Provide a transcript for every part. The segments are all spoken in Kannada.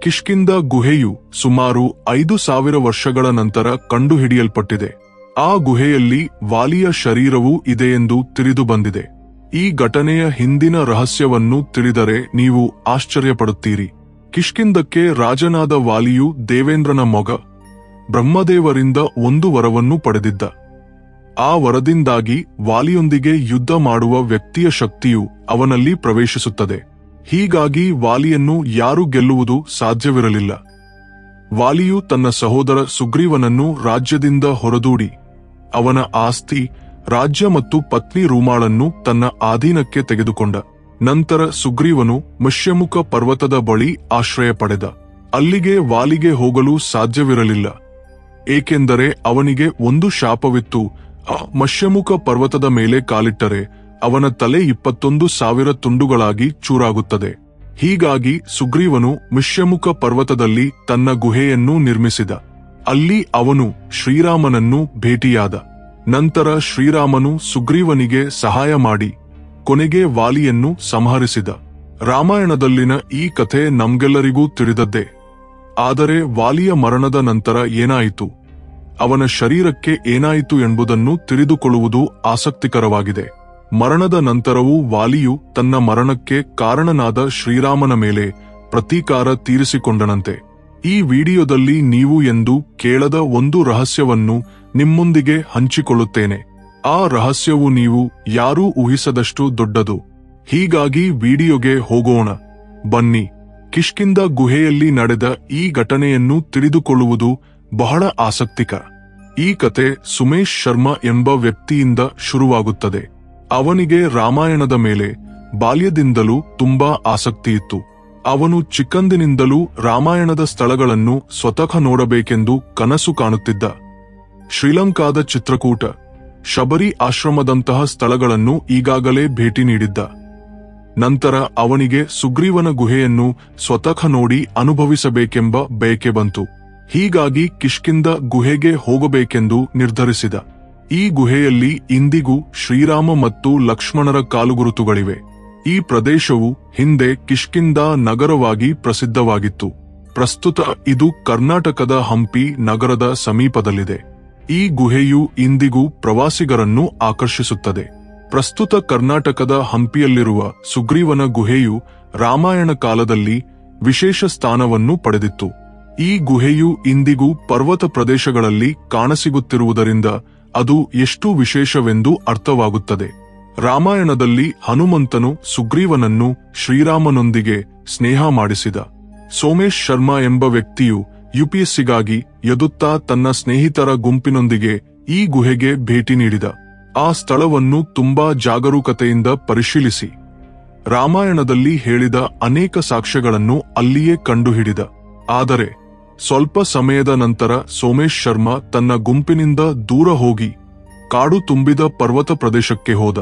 ಕಿಷ್ಕಿಂಧ ಗುಹೆಯು ಸುಮಾರು 5000 ವರ್ಷಗಳ ನಂತರ ಕಂಡುಹಿಡಿಯಲ್ಪಟ್ಟಿದೆ. ಆ ಗುಹೆಯಲ್ಲಿ ವಾಲಿಯ ಶರೀರವೂ ಇದೆಯೆಂದು ತಿಳಿದುಬಂದಿದೆ. ಈ ಘಟನೆಯ ಹಿಂದಿನ ರಹಸ್ಯವನ್ನು ತಿಳಿದರೆ ನೀವು ಆಶ್ಚರ್ಯಪಡುತ್ತೀರಿ. ಕಿಷ್ಕಿಂಧಕ್ಕೆ ರಾಜನಾದ ವಾಲಿಯು ದೇವೇಂದ್ರನ ಮಗ ಬ್ರಹ್ಮದೇವರಿಂದ ಒಂದು ವರವನ್ನು ಪಡೆದಿದ್ದ. ಆ ವರದಿಂದಾಗಿ ವಾಲಿಯೊಂದಿಗೆ ಯುದ್ಧ ಮಾಡುವ ವ್ಯಕ್ತಿಯ ಶಕ್ತಿಯು ಅವನಲ್ಲಿ ಪ್ರವೇಶಿಸುತ್ತದೆ. ಹೀಗಾಗಿ ವಾಲಿಯನ್ನು ಯಾರೂ ಗೆಲ್ಲುವುದು ಸಾಧ್ಯವಿರಲಿಲ್ಲ. ವಾಲಿಯು ತನ್ನ ಸಹೋದರ ಸುಗ್ರೀವನನ್ನು ರಾಜ್ಯದಿಂದ ಹೊರದೂಡಿ ಅವನ ಆಸ್ತಿ, ರಾಜ್ಯ ಮತ್ತು ಪತ್ನಿ ರೂಮಾಳನ್ನು ತನ್ನ ಅಧೀನಕ್ಕೆ ತೆಗೆದುಕೊಂಡ. ನಂತರ ಸುಗ್ರೀವನು ಮಶ್ಯಮುಖ ಪರ್ವತದ ಬಳಿ ಆಶ್ರಯ ಪಡೆದ. ಅಲ್ಲಿಗೆ ವಾಲಿಗೆ ಹೋಗಲು ಸಾಧ್ಯವಿರಲಿಲ್ಲ, ಏಕೆಂದರೆ ಅವನಿಗೆ ಒಂದು ಶಾಪವಿತ್ತು. ಆ ಮಶ್ಯಮುಖ ಪರ್ವತದ ಮೇಲೆ ಕಾಲಿಟ್ಟರೆ ಅವನ ತಲೆ 21,000 ತುಂಡುಗಳಾಗಿ ಚೂರಾಗುತ್ತದೆ. ಹೀಗಾಗಿ ಸುಗ್ರೀವನು ಮಶ್ಯಮುಖ ಪರ್ವತದಲ್ಲಿ ತನ್ನ ಗುಹೆಯನ್ನು ನಿರ್ಮಿಸಿದ. ಅಲ್ಲಿ ಅವನು ಶ್ರೀರಾಮನನ್ನು ಭೇಟಿಯಾದ. ನಂತರ ಶ್ರೀರಾಮನು ಸುಗ್ರೀವನಿಗೆ ಸಹಾಯ ಮಾಡಿ ಕೊನೆಗೆ ವಾಲಿಯನ್ನು ಸಂಹರಿಸಿದ. ರಾಮಾಯಣದಲ್ಲಿನ ಈ ಕಥೆ ನಮ್ಗೆಲ್ಲರಿಗೂ ತಿಳಿದದ್ದೇ. ಆದರೆ ವಾಲಿಯ ಮರಣದ ನಂತರ ಏನಾಯಿತು, ಅವನ ಶರೀರಕ್ಕೆ ಏನಾಯಿತು ಎಂಬುದನ್ನು ತಿಳಿದುಕೊಳ್ಳುವುದು ಆಸಕ್ತಿಕರವಾಗಿದೆ. ಮರಣದ ನಂತರವೂ ವಾಲಿಯು ತನ್ನ ಮರಣಕ್ಕೆ ಕಾರಣನಾದ ಶ್ರೀರಾಮನ ಮೇಲೆ ಪ್ರತೀಕಾರ ತೀರಿಸಿಕೊಂಡನಂತೆ. ಈ ವಿಡಿಯೋದಲ್ಲಿ ನೀವು ಎಂದು ಕೇಳದ ಒಂದು ರಹಸ್ಯವನ್ನು ನಿಮ್ಮೊಂದಿಗೆ ಹಂಚಿಕೊಳ್ಳುತ್ತೇನೆ. ಆ ರಹಸ್ಯವು ನೀವು ಯಾರೂ ಊಹಿಸದಷ್ಟು ದೊಡ್ಡದು. ಹೀಗಾಗಿ ವಿಡಿಯೋಗೆ ಹೋಗೋಣ ಬನ್ನಿ. ಕಿಷ್ಕಿಂಧ ಗುಹೆಯಲ್ಲಿ ನಡೆದ ಈ ಘಟನೆಯನ್ನು ತಿಳಿದುಕೊಳ್ಳುವುದು ಬಹಳ ಆಸಕ್ತಿಕರ. ಈ ಕತೆ ಸುಮೇಶ್ ಶರ್ಮಾ ಎಂಬ ವ್ಯಕ್ತಿಯಿಂದ ಶುರುವಾಗುತ್ತದೆ. ಅವನಿಗೆ ರಾಮಾಯಣದ ಮೇಲೆ ಬಾಲ್ಯದಿಂದಲೂ ತುಂಬಾ ಆಸಕ್ತಿಯಿತ್ತು. ಅವನು ಚಿಕ್ಕಂದಿನಿಂದಲೂ ರಾಮಾಯಣದ ಸ್ಥಳಗಳನ್ನು ಸ್ವತಃ ನೋಡಬೇಕೆಂದು ಕನಸು ಕಾಣುತ್ತಿದ್ದ. ಶ್ರೀಲಂಕಾದ ಚಿತ್ರಕೂಟ, ಶಬರಿ ಆಶ್ರಮದಂತಹ ಸ್ಥಳಗಳನ್ನು ಈಗಾಗಲೇ ಭೇಟಿ ನೀಡಿದ್ದ. ನಂತರ ಅವನಿಗೆ ಸುಗ್ರೀವನ ಗುಹೆಯನ್ನು ಸ್ವತಃ ನೋಡಿ ಅನುಭವಿಸಬೇಕೆಂಬ ಬಯಕೆ ಬಂತು. ಹೀಗಾಗಿ ಕಿಷ್ಕಿಂಧ ಗುಹೆಗೆ ಹೋಗಬೇಕೆಂದು ನಿರ್ಧರಿಸಿದ. ಈ ಗುಹೆಯಲ್ಲಿ ಇಂದಿಗೂ ಶ್ರೀರಾಮ ಮತ್ತು ಲಕ್ಷ್ಮಣರ ಕಾಲುಗುರುತುಗಳಿವೆ. ಈ ಪ್ರದೇಶವು ಹಿಂದೆ ಕಿಷ್ಕಿಂಧ ನಗರವಾಗಿ ಪ್ರಸಿದ್ಧವಾಗಿತ್ತು. ಪ್ರಸ್ತುತ ಇದು ಕರ್ನಾಟಕದ ಹಂಪಿ ನಗರದ ಸಮೀಪದಲ್ಲಿದೆ. ಈ ಗುಹೆಯು ಇಂದಿಗೂ ಪ್ರವಾಸಿಗರನ್ನು ಆಕರ್ಷಿಸುತ್ತದೆ. ಪ್ರಸ್ತುತ ಕರ್ನಾಟಕದ ಹಂಪಿಯಲ್ಲಿರುವ ಸುಗ್ರೀವನ ಗುಹೆಯು ರಾಮಾಯಣ ಕಾಲದಲ್ಲಿ ವಿಶೇಷ ಸ್ಥಾನವನ್ನು ಪಡೆದಿತ್ತು. ಈ ಗುಹೆಯು ಇಂದಿಗೂ ಪರ್ವತ ಪ್ರದೇಶಗಳಲ್ಲಿ ಕಾಣಸಿಗುತ್ತಿರುವುದರಿಂದ ಅದು ಎಷ್ಟು ವಿಶೇಷವೆಂದು ಅರ್ಥವಾಗುತ್ತದೆ. ರಾಮಾಯಣದಲ್ಲಿ ಹನುಮಂತನು ಸುಗ್ರೀವನನ್ನು ಶ್ರೀರಾಮನೊಂದಿಗೆ ಸ್ನೇಹ ಮಾಡಿಸಿದ. ಸೋಮೇಶ್ ಶರ್ಮಾ ಎಂಬ ವ್ಯಕ್ತಿಯು ಯುಪಿಎಸ್ಸಿಗಾಗಿ ಯದುತ್ತಾ ತನ್ನ ಸ್ನೇಹಿತರ ಗುಂಪಿನೊಂದಿಗೆ ಈ ಗುಹೆಗೆ ಭೇಟಿ ನೀಡಿದ. ಆ ಸ್ಥಳವನ್ನು ತುಂಬಾ ಜಾಗರೂಕತೆಯಿಂದ ಪರಿಶೀಲಿಸಿ ರಾಮಾಯಣದಲ್ಲಿ ಹೇಳಿದ ಅನೇಕ ಸಾಕ್ಷ್ಯಗಳನ್ನು ಅಲ್ಲಿಯೇ ಕಂಡುಹಿಡಿದ. ಆದರೆ ಸ್ವಲ್ಪ ಸಮಯದ ನಂತರ ಸೋಮೇಶ್ ಶರ್ಮಾ ತನ್ನ ಗುಂಪಿನಿಂದ ದೂರ ಹೋಗಿ ಕಾಡು ತುಂಬಿದ ಪರ್ವತ ಪ್ರದೇಶಕ್ಕೆ ಹೋದ.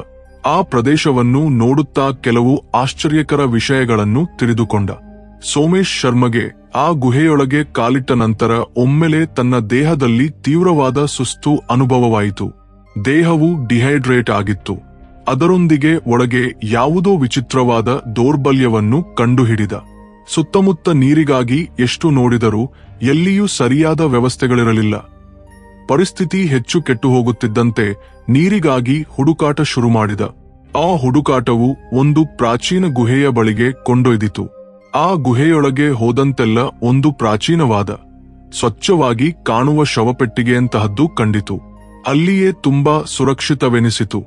ಆ ಪ್ರದೇಶವನ್ನು ನೋಡುತ್ತಾ ಕೆಲವು ಆಶ್ಚರ್ಯಕರ ವಿಷಯಗಳನ್ನು ತಿಳಿದುಕೊಂಡ. ಸೋಮೇಶ್ ಶರ್ಮಗೆ ಆ ಗುಹೆಯೊಳಗೆ ಕಾಲಿಟ್ಟ ನಂತರ ಒಮ್ಮೆಲೆ ತನ್ನ ದೇಹದಲ್ಲಿ ತೀವ್ರವಾದ ಸುಸ್ತು ಅನುಭವವಾಯಿತು. ದೇಹವು ಡಿಹೈಡ್ರೇಟ್ ಆಗಿತ್ತು. ಅದರೊಂದಿಗೆ ಒಳಗೆ ಯಾವುದೋ ವಿಚಿತ್ರವಾದ ದೌರ್ಬಲ್ಯವನ್ನು ಕಂಡುಹಿಡಿದ. ಸುತ್ತಮುತ್ತ ನೀರಿಗಾಗಿ ಎಷ್ಟು ನೋಡಿದರೂ ಎಲ್ಲಿಯೂ ಸರಿಯಾದ ವ್ಯವಸ್ಥೆಗಳಿರಲಿಲ್ಲ. ಪರಿಸ್ಥಿತಿ ಹೆಚ್ಚು ಕೆಟ್ಟು ಹೋಗುತ್ತಿದ್ದಂತೆ ನೀರಿಗಾಗಿ ಹುಡುಕಾಟ ಶುರು ಮಾಡಿದ. ಆ ಹುಡುಕಾಟವು ಒಂದು ಪ್ರಾಚೀನ ಗುಹೆಯ ಬಳಿಗೆ ಕೊಂಡೊಯ್ದಿತು. ಆ ಗುಹೆಯೊಳಗೆ ಹೋದಂತೆಲ್ಲ ಒಂದು ಪ್ರಾಚೀನವಾದ, ಸ್ವಚ್ಛವಾಗಿ ಕಾಣುವ ಶವಪೆಟ್ಟಿಗೆಯಂತಹದ್ದು ಕಂಡಿತು. ಅಲ್ಲಿಯೇ ತುಂಬಾ ಸುರಕ್ಷಿತವೆನಿಸಿತು.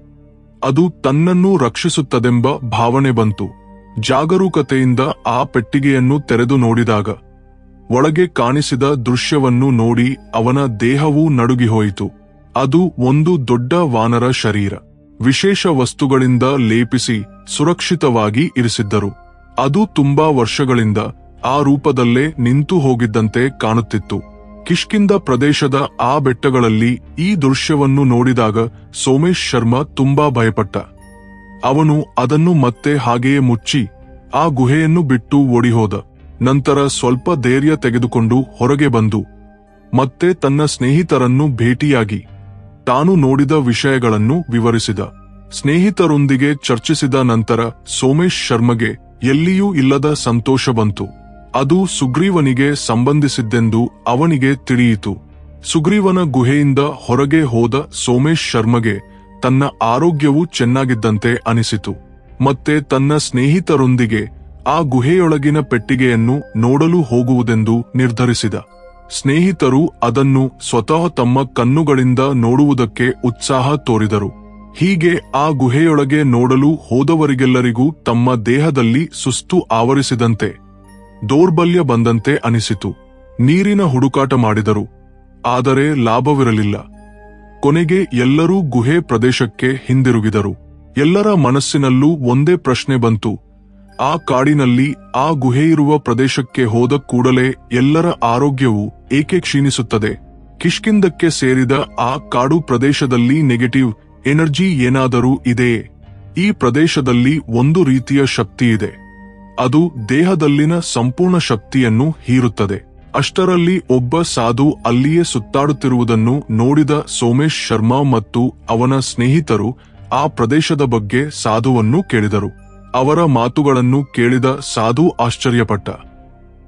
ಅದು ತನ್ನನ್ನು ರಕ್ಷಿಸುತ್ತದೆಂಬ ಭಾವನೆ ಬಂತು. ಜಾಗರೂಕತೆಯಿಂದ ಆ ಪೆಟ್ಟಿಗೆಯನ್ನು ತೆರೆದು ನೋಡಿದಾಗ ಒಳಗೆ ಕಾಣಿಸಿದ ದೃಶ್ಯವನ್ನು ನೋಡಿ ಅವನ ದೇಹವೂ ನಡುಗಿಹೋಯಿತು. ಅದು ಒಂದು ದೊಡ್ಡ ವಾನರ ಶರೀರ. ವಿಶೇಷ ವಸ್ತುಗಳಿಂದ ಲೇಪಿಸಿ ಸುರಕ್ಷಿತವಾಗಿ ಇರಿಸಿದ್ದರು. ಅದು ತುಂಬಾ ವರ್ಷಗಳಿಂದ ಆ ರೂಪದಲ್ಲೇ ನಿಂತು ಹೋಗಿದ್ದಂತೆ ಕಾಣುತ್ತಿತ್ತು. ಕಿಷ್ಕಿಂಧ ಪ್ರದೇಶದ ಆ ಬೆಟ್ಟಗಳಲ್ಲಿ ಈ ದೃಶ್ಯವನ್ನು ನೋಡಿದಾಗ ಸೋಮೇಶ್ ಶರ್ಮಾ ತುಂಬಾ ಭಯಪಟ್ಟ. ಅವನು ಅದನ್ನು ಮತ್ತೆ ಹಾಗೆಯೇ ಮುಚ್ಚಿ ಆ ಗುಹೆಯನ್ನು ಬಿಟ್ಟು ಓಡಿಹೋದ. ನಂತರ ಸ್ವಲ್ಪ ಧೈರ್ಯ ತೆಗೆದುಕೊಂಡು ಹೊರಗೆ ಬಂದು ಮತ್ತೆ ತನ್ನ ಸ್ನೇಹಿತರನ್ನು ಭೇಟಿಯಾಗಿ ತಾನು ನೋಡಿದ ವಿಷಯಗಳನ್ನು ವಿವರಿಸಿದ. ಸ್ನೇಹಿತರೊಂದಿಗೆ ಚರ್ಚಿಸಿದ ನಂತರ ಸೋಮೇಶ್ ಶರ್ಮಗೆ ಎಲ್ಲಿಯೂ ಇಲ್ಲದ ಸಂತೋಷ ಬಂತು. ಅದು ಸುಗ್ರೀವನಿಗೆ ಸಂಬಂಧಿಸಿದ್ದೆಂದು ಅವನಿಗೆ ತಿಳಿಯಿತು. ಸುಗ್ರೀವನ ಗುಹೆಯಿಂದ ಹೊರಗೆ ಹೋದ ಸೋಮೇಶ್ ಶರ್ಮಗೆ ತನ್ನ ಆರೋಗ್ಯವು ಚೆನ್ನಾಗಿದ್ದಂತೆ ಅನಿಸಿತು. ಮತ್ತೆ ತನ್ನ ಸ್ನೇಹಿತರೊಂದಿಗೆ ಆ ಗುಹೆಯೊಳಗಿನ ಪೆಟ್ಟಿಗೆಯನ್ನು ನೋಡಲು ಹೋಗುವುದೆಂದು ನಿರ್ಧರಿಸಿದ. ಸ್ನೇಹಿತರು ಅದನ್ನು ಸ್ವತಃ ತಮ್ಮ ಕಣ್ಣುಗಳಿಂದ ನೋಡುವುದಕ್ಕೆ ಉತ್ಸಾಹ ತೋರಿದರು. ಹೀಗೆ ಆ ಗುಹೆಯೊಳಗೆ ನೋಡಲು ಹೋದವರಿಗೆಲ್ಲರಿಗೂ ತಮ್ಮ ದೇಹದಲ್ಲಿ ಸುಸ್ತು ಆವರಿಸಿದಂತೆ, ದೌರ್ಬಲ್ಯ ಬಂದಂತೆ ಅನಿಸಿತು. ನೀರಿನ ಹುಡುಕಾಟ ಮಾಡಿದರು, ಆದರೆ ಲಾಭವಿರಲಿಲ್ಲ. ಕೊನೆಗೆ ಎಲ್ಲರೂ ಗುಹೆ ಪ್ರದೇಶಕ್ಕೆ ಹಿಂದಿರುಗಿದರು. ಎಲ್ಲರ ಮನಸ್ಸಿನಲ್ಲೂ ಒಂದೇ ಪ್ರಶ್ನೆ ಬಂತು. ಆ ಕಾಡಿನಲ್ಲಿ ಆ ಗುಹೆಯಿರುವ ಪ್ರದೇಶಕ್ಕೆ ಹೋದ ಕೂಡಲೇ ಎಲ್ಲರ ಆರೋಗ್ಯವು ಏಕೆ ಕ್ಷೀಣಿಸುತ್ತದೆ? ಕಿಷ್ಕಿಂಧಕ್ಕೆ ಸೇರಿದ ಆ ಕಾಡು ಪ್ರದೇಶದಲ್ಲಿ ನೆಗೆಟಿವ್ ಎನರ್ಜಿ ಏನಾದರೂ ಇದೆಯೇ? ಈ ಪ್ರದೇಶದಲ್ಲಿ ಒಂದು ರೀತಿಯ ಶಕ್ತಿಯಿದೆ. ಅದು ದೇಹದಲ್ಲಿನ ಸಂಪೂರ್ಣ ಶಕ್ತಿಯನ್ನು ಹೀರುತ್ತದೆ. ಅಷ್ಟರಲ್ಲಿ ಒಬ್ಬ ಸಾಧು ಅಲ್ಲಿಯೇ ಸುತ್ತಾಡುತ್ತಿರುವುದನ್ನು ನೋಡಿದ ಸೋಮೇಶ್ ಶರ್ಮಾ ಮತ್ತು ಅವನ ಸ್ನೇಹಿತರು ಆ ಪ್ರದೇಶದ ಬಗ್ಗೆ ಸಾಧುವನ್ನು ಕೇಳಿದರು. ಅವರ ಮಾತುಗಳನ್ನು ಕೇಳಿದ ಸಾಧು ಆಶ್ಚರ್ಯಪಟ್ಟ.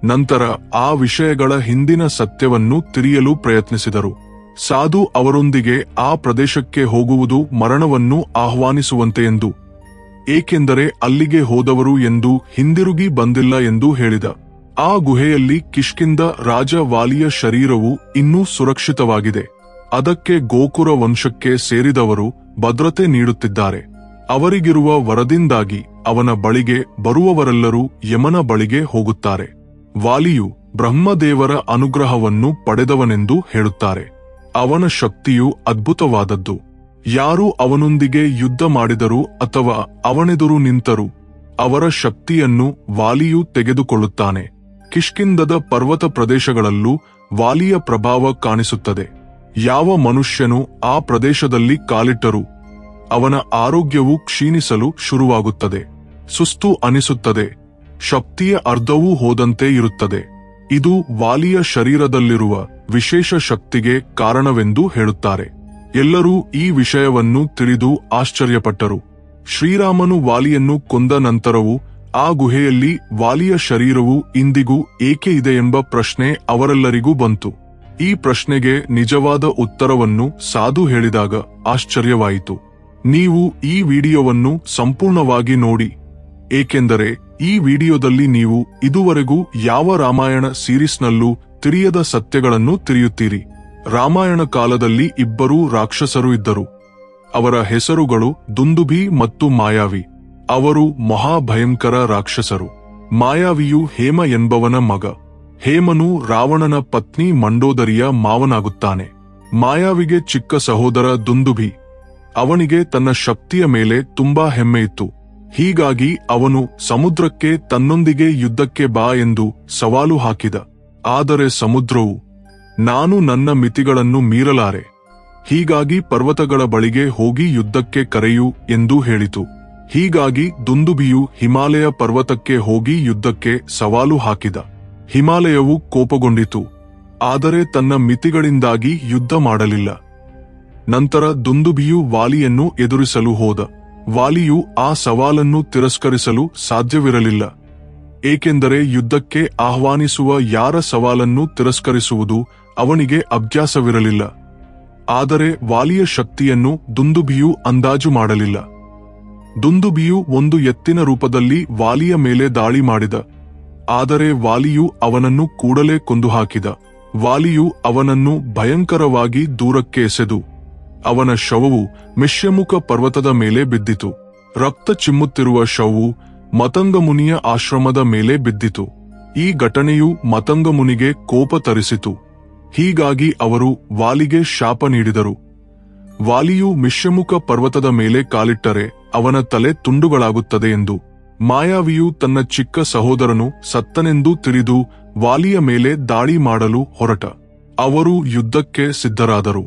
ನಂತರ ಆ ವಿಷಯಗಳ ಹಿಂದಿನ ಸತ್ಯವನ್ನು ತಿಳಿಯಲು ಪ್ರಯತ್ನಿಸಿದರು. ಸಾಧು ಅವರೊಂದಿಗೆ ಆ ಪ್ರದೇಶಕ್ಕೆ ಹೋಗುವುದು ಮರಣವನ್ನು ಆಹ್ವಾನಿಸುವಂತೆ ಎಂದು, ಏಕೆಂದರೆ ಅಲ್ಲಿಗೆ ಹೋದವರು ಎಂದು ಹಿಂದಿರುಗಿ ಬಂದಿಲ್ಲ ಎಂದು ಹೇಳಿದ. ಆ ಗುಹೆಯಲ್ಲಿ ಕಿಷ್ಕಿಂಧ ರಾಜ ವಾಲಿಯ ಶರೀರವು ಇನ್ನೂ ಸುರಕ್ಷಿತವಾಗಿದೆ. ಅದಕ್ಕೆ ಗೋಕುರ ವಂಶಕ್ಕೆ ಸೇರಿದವರು ಭದ್ರತೆ ನೀಡುತ್ತಿದ್ದಾರೆ. ಅವರಿಗಿರುವ ವರದಿಂದಾಗಿ ಅವನ ಬಳಿಗೆ ಬರುವವರೆಲ್ಲರೂ ಯಮನ ಬಳಿಗೆ ಹೋಗುತ್ತಾರೆ. ವಾಲಿಯು ಬ್ರಹ್ಮದೇವರ ಅನುಗ್ರಹವನ್ನು ಪಡೆದವನೆಂದು ಹೇಳುತ್ತಾರೆ. ಅವನ ಶಕ್ತಿಯು ಅದ್ಭುತವಾದದ್ದು. ಯಾರು ಅವನೊಂದಿಗೆ ಯುದ್ಧ ಮಾಡಿದರೂ ಅಥವಾ ಅವನೆದುರು ನಿಂತರೂ ಅವರ ಶಕ್ತಿಯನ್ನು ವಾಲಿಯು ತೆಗೆದುಕೊಳ್ಳುತ್ತಾನೆ. ಕಿಷ್ಕಿಂಧದ ಪರ್ವತ ಪ್ರದೇಶಗಳಲ್ಲೂ ವಾಲಿಯ ಪ್ರಭಾವ ಕಾಣಿಸುತ್ತದೆ. ಯಾವ ಮನುಷ್ಯನು ಆ ಪ್ರದೇಶದಲ್ಲಿ ಕಾಲಿಟ್ಟರೂ ಅವನ ಆರೋಗ್ಯವು ಕ್ಷೀಣಿಸಲು ಶುರುವಾಗುತ್ತದೆ. ಸುಸ್ತು ಅನಿಸುತ್ತದೆ. ಶಕ್ತಿಯ ಅರ್ಧವೂ ಹೋದಂತೆ ಇರುತ್ತದೆ. ಇದು ವಾಲಿಯ ಶರೀರದಲ್ಲಿರುವ ವಿಶೇಷ ಶಕ್ತಿಗೆ ಕಾರಣವೆಂದು ಹೇಳುತ್ತಾರೆ. ಎಲ್ಲರೂ ಈ ವಿಷಯವನ್ನು ತಿಳಿದು ಆಶ್ಚರ್ಯಪಟ್ಟರು. ಶ್ರೀರಾಮನು ವಾಲಿಯನ್ನು ಕೊಂದ ನಂತರವೂ ಆ ಗುಹೆಯಲ್ಲಿ ವಾಲಿಯ ಶರೀರವು ಇಂದಿಗೂ ಏಕೆ ಇದೆ ಎಂಬ ಪ್ರಶ್ನೆ ಅವರೆಲ್ಲರಿಗೂ ಬಂತು. ಈ ಪ್ರಶ್ನೆಗೆ ನಿಜವಾದ ಉತ್ತರವನ್ನು ಸಾಧು ಹೇಳಿದಾಗ ಆಶ್ಚರ್ಯವಾಯಿತು. ನೀವು ಈ ವಿಡಿಯೋವನ್ನು ಸಂಪೂರ್ಣವಾಗಿ ನೋಡಿ, ಏಕೆಂದರೆ ಈ ವಿಡಿಯೋದಲ್ಲಿ ನೀವು ಇದುವರೆಗೂ ಯಾವ ರಾಮಾಯಣ ಸೀರೀಸ್ನಲ್ಲೂ ತಿಳಿಯದ ಸತ್ಯಗಳನ್ನು ತಿಳಿಯುತ್ತೀರಿ. ರಾಮಾಯಣ ಕಾಲದಲ್ಲಿ ಇಬ್ಬರು ರಾಕ್ಷಸರು ಇದ್ದರು. ಅವರ ಹೆಸರುಗಳು ದುಂದುಭಿ ಮತ್ತು ಮಾಯಾವಿ. ಅವರು ಮಹಾಭಯಂಕರ ರಾಕ್ಷಸರು. ಮಾಯಾವಿಯು ಹೇಮ ಎಂಬವನ ಮಗ. ಹೇಮನು ರಾವಣನ ಪತ್ನಿ ಮಂಡೋದರಿಯ ಮಾವನಾಗುತ್ತಾನೆ. ಮಾಯಾವಿಗೆ ಚಿಕ್ಕ ಸಹೋದರ ದುಂದುಭಿ. ಅವನಿಗೆ ತನ್ನ ಶಕ್ತಿಯ ಮೇಲೆ ತುಂಬಾ ಹೆಮ್ಮೆಯಿತ್ತು. ಹೀಗಾಗಿ ಅವನು ಸಮುದ್ರಕ್ಕೆ ತನ್ನೊಂದಿಗೆ ಯುದ್ಧಕ್ಕೆ ಬಾ ಎಂದು ಸವಾಲು ಹಾಕಿದ. ಆದರೆ ಸಮುದ್ರವು, ನಾನು ನನ್ನ ಮಿತಿಗಳನ್ನು ಮೀರಲಾರೆ, ಹೀಗಾಗಿ ಪರ್ವತಗಳ ಬಳಿಗೆ ಹೋಗಿ ಯುದ್ಧಕ್ಕೆ ಕರೆಯು ಎಂದು ಹೇಳಿತು. ಹೀಗಾಗಿ ದುಂದುಭಿಯು ಹಿಮಾಲಯ ಪರ್ವತಕ್ಕೆ ಹೋಗಿ ಯುದ್ಧಕ್ಕೆ ಸವಾಲು ಹಾಕಿದ. ಹಿಮಾಲಯವು ಕೋಪಗೊಂಡಿತು, ಆದರೆ ತನ್ನ ಮಿತಿಗಳಿಂದಾಗಿ ಯುದ್ಧ ಮಾಡಲಿಲ್ಲ. ನಂತರ ದುಂದುಭಿಯು ವಾಲಿಯನ್ನು ಎದುರಿಸಲು ಹೋದ. ವಾಲಿಯು ಆ ಸವಾಲನ್ನು ತಿರಸ್ಕರಿಸಲು ಸಾಧ್ಯವಿರಲಿಲ್ಲ, ಏಕೆಂದರೆ ಯುದ್ಧಕ್ಕೆ ಆಹ್ವಾನಿಸುವ ಯಾರ ಸವಾಲನ್ನು ತಿರಸ್ಕರಿಸುವುದು ಅವನಿಗೆ ಅಭ್ಯಾಸವಿರಲಿಲ್ಲ. ಆದರೆ ವಾಲಿಯ ಶಕ್ತಿಯನ್ನು ದುಂದುಭಿಯು ಅಂದಾಜು ಮಾಡಲಿಲ್ಲ. ದುಂದುಭಿಯು ಒಂದು ಎತ್ತಿನ ರೂಪದಲ್ಲಿ ವಾಲಿಯ ಮೇಲೆ ದಾಳಿ ಮಾಡಿದ. ಆದರೆ ವಾಲಿಯು ಅವನನ್ನು ಕೂಡಲೇ ಕೊಂದು ಹಾಕಿದ. ವಾಲಿಯು ಅವನನ್ನು ಭಯಂಕರವಾಗಿ ದೂರಕ್ಕೆ ಎಸೆದು ಅವನ ಶವವು ಮಿಷ್ಯಮುಖ ಪರ್ವತದ ಮೇಲೆ ಬಿದ್ದಿತು. ರಕ್ತ ಚಿಮ್ಮುತ್ತಿರುವ ಶವವು ಮತಂಗಮುನಿಯ ಆಶ್ರಮದ ಮೇಲೆ ಬಿದ್ದಿತು. ಈ ಘಟನೆಯು ಮತಂಗಮುನಿಗೆ ಕೋಪ ತರಿಸಿತು. ಹೀಗಾಗಿ ಅವರು ವಾಲಿಗೆ ಶಾಪ ನೀಡಿದರು. ವಾಲಿಯು ಮಿಷ್ಯಮುಖ ಪರ್ವತದ ಮೇಲೆ ಕಾಲಿಟ್ಟರೆ ಅವನ ತಲೆ ತುಂಡುಗಳಾಗುತ್ತದೆ ಎಂದು. ಮಾಯಾವಿಯು ತನ್ನ ಚಿಕ್ಕ ಸಹೋದರನು ಸತ್ತನೆಂದು ತಿಳಿದು ವಾಲಿಯ ಮೇಲೆ ದಾಳಿ ಮಾಡಲು ಹೊರಟ. ಅವರು ಯುದ್ಧಕ್ಕೆ ಸಿದ್ಧರಾದರು.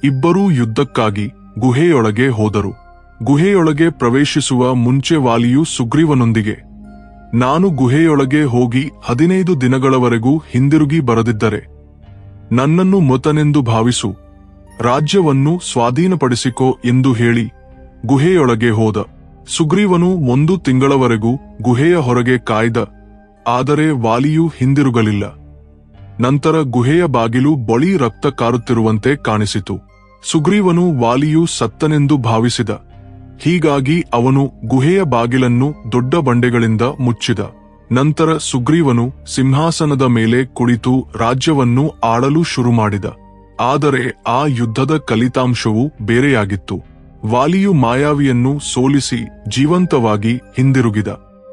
ಇಬ್ಬರೂ ಯುದ್ಧಕ್ಕಾಗಿ ಗುಹೆಯೊಳಗೆ ಹೋದರು. ಗುಹೆಯೊಳಗೆ ಪ್ರವೇಶಿಸುವ ಮುಂಚೆ ವಾಲಿಯು ಸುಗ್ರೀವನೊಂದಿಗೆ, ನಾನು ಗುಹೆಯೊಳಗೆ ಹೋಗಿ 15 ದಿನಗಳವರೆಗೂ ಹಿಂದಿರುಗಿ ಬರದಿದ್ದರೆ ನನ್ನನ್ನು ಮೃತನೆಂದು ಭಾವಿಸು, ರಾಜ್ಯವನ್ನು ಸ್ವಾಧೀನಪಡಿಸಿಕೋ ಎಂದು ಹೇಳಿ ಗುಹೆಯೊಳಗೆ ಹೋದ. ಸುಗ್ರೀವನು 1 ತಿಂಗಳವರೆಗೂ ಗುಹೆಯ ಹೊರಗೆ ಕಾಯ್ದ. ಆದರೆ ವಾಲಿಯು ಹಿಂದಿರುಗಲಿಲ್ಲ. ನಂತರ ಗುಹೆಯ ಬಾಗಿಲು ಬಳಿ ರಕ್ತ ಕಾರುತ್ತಿರುವಂತೆ ಕಾಣಿಸಿತು. ಸುಗ್ರೀವನು ವಾಲಿಯು ಸತ್ತನೆಂದು ಭಾವಿಸಿದ. ಹೀಗಾಗಿ ಅವನು ಗುಹೆಯ ಬಾಗಿಲನ್ನು ದೊಡ್ಡ ಬಂಡೆಗಳಿಂದ ಮುಚ್ಚಿದ. ನಂತರ ಸುಗ್ರೀವನು ಸಿಂಹಾಸನದ ಮೇಲೆ ಕುಳಿತು ರಾಜ್ಯವನ್ನು ಆಳಲು ಶುರುಮಾಡಿದ. ಆದರೆ ಆ ಯುದ್ಧದ ಫಲಿತಾಂಶವು ಬೇರೆಯಾಗಿತ್ತು. ವಾಲಿಯು ಮಾಯಾವಿಯನ್ನು ಸೋಲಿಸಿ ಜೀವಂತವಾಗಿ ಹಿಂದಿರುಗಿದ.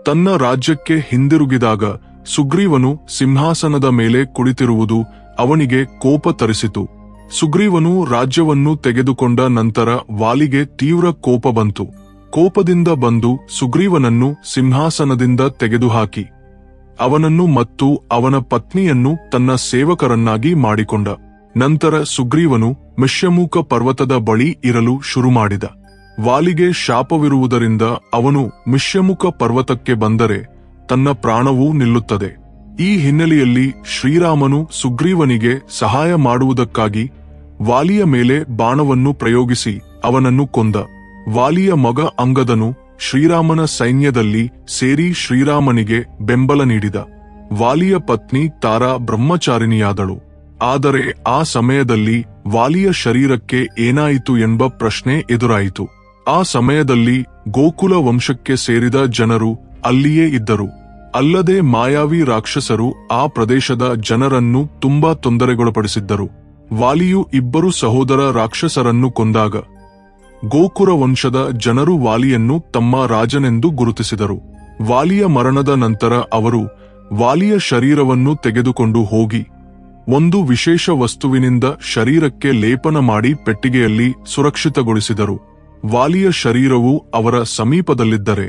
ತನ್ನ ರಾಜ್ಯಕ್ಕೆ ಹಿಂದಿರುಗಿದಾಗ ಸುಗ್ರೀವನು ಸಿಂಹಾಸನದ ಮೇಲೆ ಕುಳಿತಿರುವುದು ಅವನಿಗೆ ಕೋಪ ತರಿಸಿತು. ಸುಗ್ರೀವನು ರಾಜ್ಯವನ್ನು ತೆಗೆದುಕೊಂಡ ನಂತರ ವಾಲಿಗೆ ತೀವ್ರ ಕೋಪ ಬಂತು. ಕೋಪದಿಂದ ಬಂದು ಸುಗ್ರೀವನನ್ನು ಸಿಂಹಾಸನದಿಂದ ತೆಗೆದುಹಾಕಿ ಅವನನ್ನು ಮತ್ತು ಅವನ ಪತ್ನಿಯನ್ನು ತನ್ನ ಸೇವಕರನ್ನಾಗಿ ಮಾಡಿಕೊಂಡ. ನಂತರ ಸುಗ್ರೀವನು ಮಿಷ್ಯಮುಖ ಪರ್ವತದ ಬಳಿ ಇರಲು ಶುರುಮಾಡಿದ. ವಾಲಿಗೆ ಶಾಪವಿರುವುದರಿಂದ ಅವನು ಮಿಷ್ಯಮುಖ ಪರ್ವತಕ್ಕೆ ಬಂದರೆ ತನ್ನ ಪ್ರಾಣವೂ ನಿಲ್ಲುತ್ತದೆ. ಈ ಹಿನ್ನೆಲೆಯಲ್ಲಿ ಶ್ರೀರಾಮನು ಸುಗ್ರೀವನಿಗೆ ಸಹಾಯ ಮಾಡುವುದಕ್ಕಾಗಿ ವಾಲಿಯ ಮೇಲೆ ಬಾಣವನ್ನು ಪ್ರಯೋಗಿಸಿ ಅವನನ್ನು ಕೊಂದ. ವಾಲಿಯ ಮಗ ಅಂಗದನು ಶ್ರೀರಾಮನ ಸೈನ್ಯದಲ್ಲಿ ಸೇರಿ ಶ್ರೀರಾಮನಿಗೆ ಬೆಂಬಲ ನೀಡಿದ. ವಾಲಿಯ ಪತ್ನಿ ತಾರಾ ಬ್ರಹ್ಮಚಾರಿಣಿಯಾದಳು. ಆದರೆ ಆ ಸಮಯದಲ್ಲಿ ವಾಲಿಯ ಶರೀರಕ್ಕೆ ಏನಾಯಿತು ಎಂಬ ಪ್ರಶ್ನೆ ಎದುರಾಯಿತು. ಆ ಸಮಯದಲ್ಲಿ ಗೋಕುಲ ವಂಶಕ್ಕೆ ಸೇರಿದ ಜನರು ಅಲ್ಲಿಯೇ ಇದ್ದರು. ಅಲ್ಲದೆ ಮಾಯಾವಿ ರಾಕ್ಷಸರು ಆ ಪ್ರದೇಶದ ಜನರನ್ನು ತುಂಬಾ ತೊಂದರೆಗೊಳಪಡಿಸಿದ್ದರು. ವಾಲಿಯು ಇಬ್ಬರು ಸಹೋದರ ರಾಕ್ಷಸರನ್ನು ಕೊಂದಾಗ ಗೋಕುಲ ವಂಶದ ಜನರು ವಾಲಿಯನ್ನು ತಮ್ಮ ರಾಜನೆಂದು ಗುರುತಿಸಿದರು. ವಾಲಿಯ ಮರಣದ ನಂತರ ಅವರು ವಾಲಿಯ ಶರೀರವನ್ನು ತೆಗೆದುಕೊಂಡು ಹೋಗಿ ಒಂದು ವಿಶೇಷ ವಸ್ತುವಿನಿಂದ ಶರೀರಕ್ಕೆ ಲೇಪನ ಮಾಡಿ ಪೆಟ್ಟಿಗೆಯಲ್ಲಿ ಸುರಕ್ಷಿತಗೊಳಿಸಿದರು. ವಾಲಿಯ ಶರೀರವು ಅವರ ಸಮೀಪದಲ್ಲಿದ್ದರೆ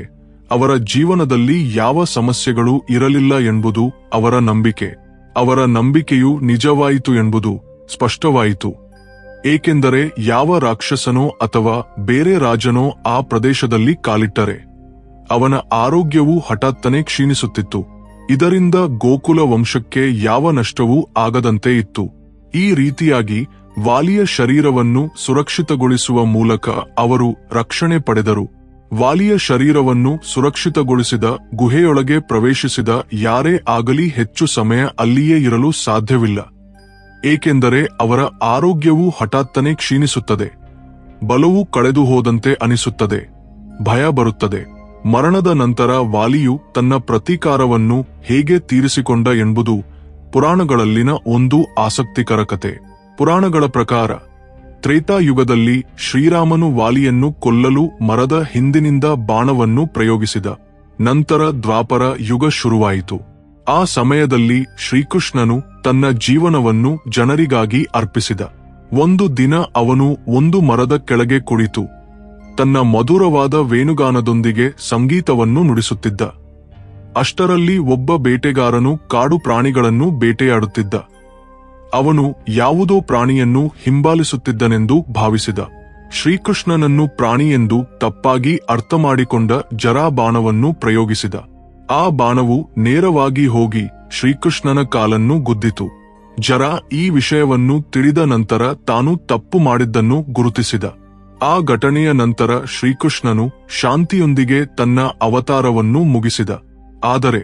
ಅವರ ಜೀವನದಲ್ಲಿ ಯಾವ ಸಮಸ್ಯೆಗಳೂ ಇರಲಿಲ್ಲ ಎಂಬುದು ಅವರ ನಂಬಿಕೆ. ಅವರ ನಂಬಿಕೆಯು ನಿಜವಾಯಿತು ಎಂಬುದು ಸ್ಪಷ್ಟವಾಯಿತು. ಏಕೆಂದರೆ ಯಾವ ರಾಕ್ಷಸನೋ ಅಥವಾ ಬೇರೆ ರಾಜನೋ ಆ ಪ್ರದೇಶದಲ್ಲಿ ಕಾಲಿಟ್ಟರೆ ಅವನ ಆರೋಗ್ಯವು ಹಠಾತ್ತನೆ ಕ್ಷೀಣಿಸುತ್ತಿತ್ತು. ಇದರಿಂದ ಗೋಕುಲ ವಂಶಕ್ಕೆ ಯಾವ ನಷ್ಟವೂ ಆಗದಂತೆ ಇತ್ತು. ಈ ರೀತಿಯಾಗಿ ವಾಲಿಯ ಶರೀರವನ್ನು ಸುರಕ್ಷಿತಗೊಳಿಸುವ ಮೂಲಕ ಅವರು ರಕ್ಷಣೆ ಪಡೆದರು. ವಾಲಿಯ ಶರೀರವನ್ನು ಸುರಕ್ಷಿತಗೊಳಿಸಿದ ಗುಹೆಯೊಳಗೆ ಪ್ರವೇಶಿಸಿದ ಯಾರೇ ಆಗಲಿ ಹೆಚ್ಚು ಸಮಯ ಅಲ್ಲಿಯೇ ಇರಲು ಸಾಧ್ಯವಿಲ್ಲ. ಏಕೆಂದರೆ ಅವರ ಆರೋಗ್ಯವು ಹಠಾತ್ತನೆ ಕ್ಷೀಣಿಸುತ್ತದೆ. ಬಲವು ಕಳೆದು ಹೋದಂತೆ ಅನಿಸುತ್ತದೆ. ಭಯ ಬರುತ್ತದೆ. ಮರಣದ ನಂತರ ವಾಲಿಯು ತನ್ನ ಪ್ರತೀಕಾರವನ್ನು ಹೇಗೆ ತೀರಿಸಿಕೊಂಡ ಎಂಬುದು ಪುರಾಣಗಳಲ್ಲಿನ ಒಂದು ಆಸಕ್ತಿಕರ ಕತೆ. ಪುರಾಣಗಳ ಪ್ರಕಾರ ತ್ರೇತಾಯುಗದಲ್ಲಿ ಶ್ರೀರಾಮನು ವಾಲಿಯನ್ನು ಕೊಲ್ಲಲು ಮರದ ಹಿಂದಿನಿಂದ ಬಾಣವನ್ನು ಪ್ರಯೋಗಿಸಿದ. ನಂತರ ದ್ವಾಪರ ಯುಗ ಶುರುವಾಯಿತು. ಆ ಸಮಯದಲ್ಲಿ ಶ್ರೀಕೃಷ್ಣನು ತನ್ನ ಜೀವನವನ್ನು ಜನರಿಗಾಗಿ ಅರ್ಪಿಸಿದ. ಒಂದು ದಿನ ಅವನು ಒಂದು ಮರದ ಕೆಳಗೆ ಕುಳಿತು ತನ್ನ ಮಧುರವಾದ ವೇಣುಗಾನದೊಂದಿಗೆ ಸಂಗೀತವನ್ನು ನುಡಿಸುತ್ತಿದ್ದ. ಅಷ್ಟರಲ್ಲಿ ಒಬ್ಬ ಬೇಟೆಗಾರನು ಕಾಡು ಪ್ರಾಣಿಗಳನ್ನು ಬೇಟೆಯಾಡುತ್ತಿದ್ದ. ಅವನು ಯಾವುದೋ ಪ್ರಾಣಿಯನ್ನು ಹಿಂಬಾಲಿಸುತ್ತಿದ್ದನೆಂದು ಭಾವಿಸಿದ. ಶ್ರೀಕೃಷ್ಣನನ್ನು ಪ್ರಾಣಿಯೆಂದು ತಪ್ಪಾಗಿ ಅರ್ಥಮಾಡಿಕೊಂಡ ಜರಾ ಬಾಣವನ್ನು ಪ್ರಯೋಗಿಸಿದ. ಆ ಬಾಣವು ನೇರವಾಗಿ ಹೋಗಿ ಶ್ರೀಕೃಷ್ಣನ ಕಾಲನ್ನು ಗುದ್ದಿತು. ಜರಾ ಈ ವಿಷಯವನ್ನು ತಿಳಿದ ನಂತರ ತಾನು ತಪ್ಪು ಮಾಡಿದ್ದನ್ನು ಗುರುತಿಸಿದ. ಆ ಘಟನೆಯ ನಂತರ ಶ್ರೀಕೃಷ್ಣನು ಶಾಂತಿಯೊಂದಿಗೆ ತನ್ನ ಅವತಾರವನ್ನು ಮುಗಿಸಿದ. ಆದರೆ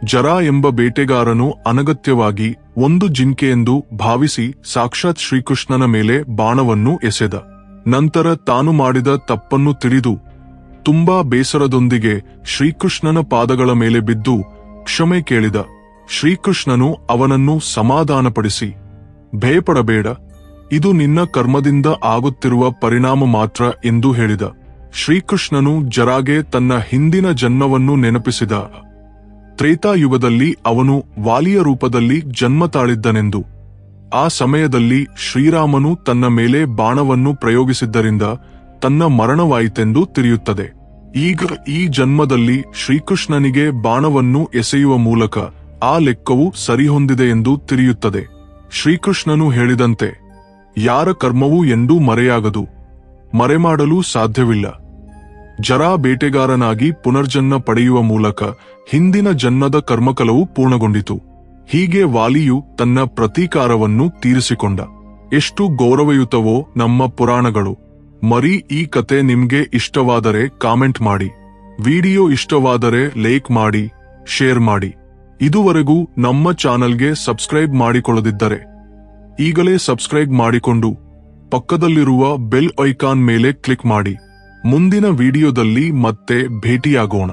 ಜರಾ ಎಂಬ ಬೇಟೆಗಾರನು ಅನಗತ್ಯವಾಗಿ ಒಂದು ಜಿಂಕೆಯೆಂದು ಭಾವಿಸಿ ಸಾಕ್ಷಾತ್ ಶ್ರೀಕೃಷ್ಣನ ಮೇಲೆ ಬಾಣವನ್ನು ಎಸೆದ. ನಂತರ ತಾನು ಮಾಡಿದ ತಪ್ಪನ್ನು ತಿಳಿದು ತುಂಬಾ ಬೇಸರದೊಂದಿಗೆ ಶ್ರೀಕೃಷ್ಣನ ಪಾದಗಳ ಮೇಲೆ ಬಿದ್ದು ಕ್ಷಮೆ ಕೇಳಿದ. ಶ್ರೀಕೃಷ್ಣನು ಅವನನ್ನು ಸಮಾಧಾನಪಡಿಸಿ, ಭಯಪಡಬೇಡ, ಇದು ನಿನ್ನ ಕರ್ಮದಿಂದ ಆಗುತ್ತಿರುವ ಪರಿಣಾಮ ಮಾತ್ರ ಎಂದು ಹೇಳಿದ. ಶ್ರೀಕೃಷ್ಣನು ಜರಾಗೆ ತನ್ನ ಹಿಂದಿನ ಜನ್ಮವನ್ನು ನೆನಪಿಸಿದ. ತ್ರೇತಾಯುಗದಲ್ಲಿ ಅವನು ವಾಲಿಯ ರೂಪದಲ್ಲಿ ಜನ್ಮ ತಾಳಿದ್ದನೆಂದು, ಆ ಸಮಯದಲ್ಲಿ ಶ್ರೀರಾಮನು ತನ್ನ ಮೇಲೆ ಬಾಣವನ್ನು ಪ್ರಯೋಗಿಸಿದ್ದರಿಂದ ತನ್ನ ಮರಣವಾಯಿತೆಂದು ತಿಳಿಯುತ್ತದೆ. ಈಗ ಈ ಜನ್ಮದಲ್ಲಿ ಶ್ರೀಕೃಷ್ಣನಿಗೆ ಬಾಣವನ್ನು ಎಸೆಯುವ ಮೂಲಕ ಆ ಲೆಕ್ಕವು ಸರಿಹೊಂದಿದೆ ಎಂದು ತಿಳಿಯುತ್ತದೆ. ಶ್ರೀಕೃಷ್ಣನು ಹೇಳಿದಂತೆ ಯಾರ ಕರ್ಮವೂ ಎಂದೂ ಮರೆಯಾಗದು, ಮರೆಮಾಡಲು ಸಾಧ್ಯವಿಲ್ಲ. ಜರಾ ಬೇಟೆಗಾರನಾಗಿ ಪುನರ್ಜನ್ಮ ಪಡೆಯುವ ಮೂಲಕ ಹಿಂದಿನ ಜನ್ಮದ ಕರ್ಮಕಲವು ಪೂರ್ಣಗೊಂಡಿತು. ಹೀಗೆ ವಾಲಿಯು ತನ್ನ ಪ್ರತೀಕಾರವನ್ನು ತೀರಿಸಿಕೊಂಡ. ಎಷ್ಟು ಗೌರವಯುತವೋ ನಮ್ಮ ಪುರಾಣಗಳು. ಮರಿ ಈ ಕತೆ ನಿಮ್ಗೆ ಇಷ್ಟವಾದರೆ ಕಾಮೆಂಟ್ ಮಾಡಿ. ವಿಡಿಯೋ ಇಷ್ಟವಾದರೆ ಲೈಕ್ ಮಾಡಿ, ಶೇರ್ ಮಾಡಿ. ಇದುವರೆಗೂ ನಮ್ಮ ಚಾನಲ್ಗೆ ಸಬ್ಸ್ಕ್ರೈಬ್ ಮಾಡಿಕೊಳ್ಳದಿದ್ದರೆ ಈಗಲೇ ಸಬ್ಸ್ಕ್ರೈಬ್ ಮಾಡಿಕೊಂಡು ಪಕ್ಕದಲ್ಲಿರುವ ಬೆಲ್ ಐಕಾನ್ ಮೇಲೆ ಕ್ಲಿಕ್ ಮಾಡಿ. ಮುಂದಿನ ವಿಡಿಯೋದಲ್ಲಿ ಮತ್ತೆ ಭೇಟಿಯಾಗೋಣ.